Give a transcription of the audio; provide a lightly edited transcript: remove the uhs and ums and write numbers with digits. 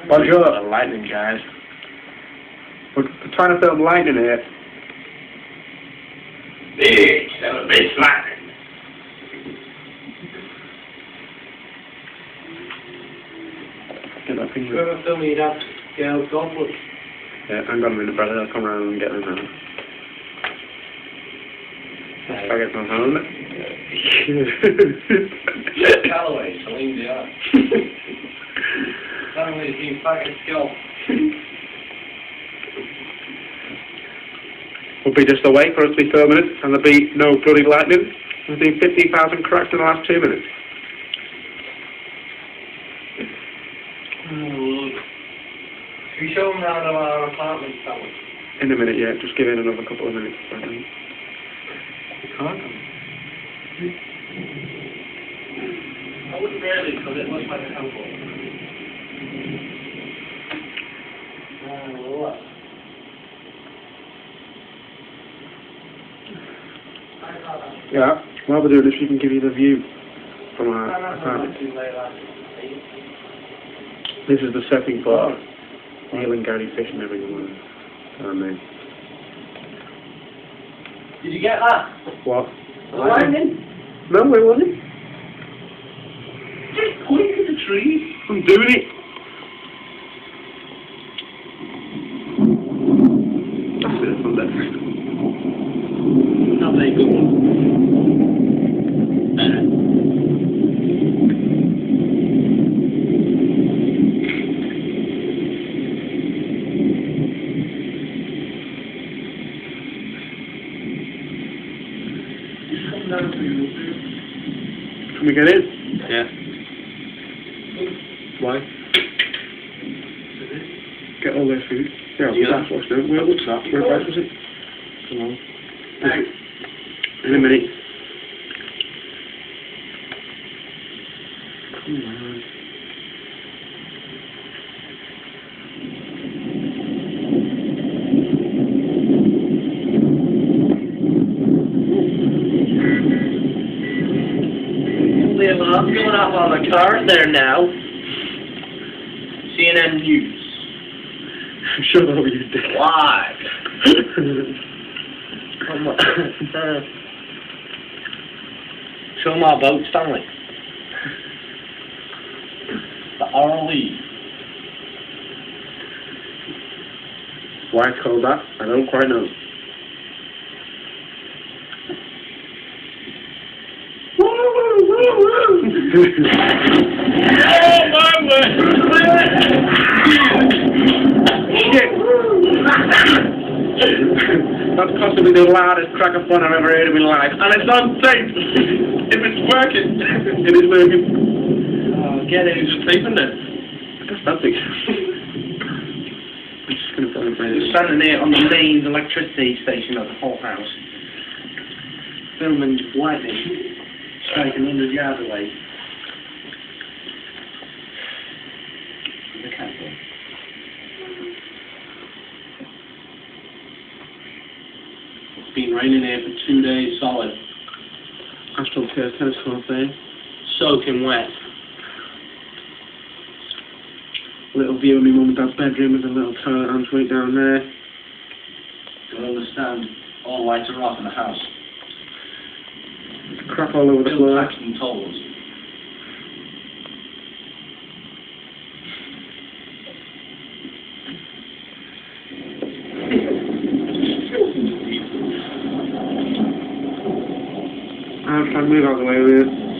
Bonjour. The lightning, guys. We're trying to film lightning here. Big, a big lightning. Get that thing. Whoever filming your dad, girl, God, look. Yeah, hang on a minute, brother. I'll come around and get them now. If I get my phone. Callaway, Celine Dion. Stanley's been fucking skill. We'll be just away for us to be filming it, and there'll be no bloody lightning. There's been 50,000 cracks in the last 2 minutes. Should we show them around our apartment, Stanley? In a minute, yeah. Just give it another couple of minutes. You can't. I wouldn't really, because it looks like a temple. What? Yeah, while we're doing this, we can give you the view from our apartment. This is the second part. Neil and Gary fishing every morning. Did you get that? What? Lightning? No, where was it? Just point at the tree. I'm doing it. That's it, from there. Not very good one. Can we get in? Yeah. Why? Get all their food. Yeah, that's what's doing. Where was that? Whereabouts was it? Come on. Thanks. In a minute. Come on. The alarm's going off on the car there now. CNN News. Shut up, you dick. Live. Show my boat, Stanley. The RLE. Why it's called that? I don't quite know. Shit! That's possibly the loudest crack of fun I've ever heard in my life, and it's on tape! If it's working, it is working. Oh, get it. Who's just taping it? That's nothing. I'm just going to put it in Just standing there on the main electricity station of the whole house. Filming lightning. Striking 100 yards away. The castle. It's been raining here for 2 days solid. Astral tennis court there. Soaking wet. Little view of my mum and dad's bedroom with a little toilet entryway down there. You understand, all lights are off in the house. Crap all over the Bill floor. Paxton told us. I'm trying to move out of the way with it.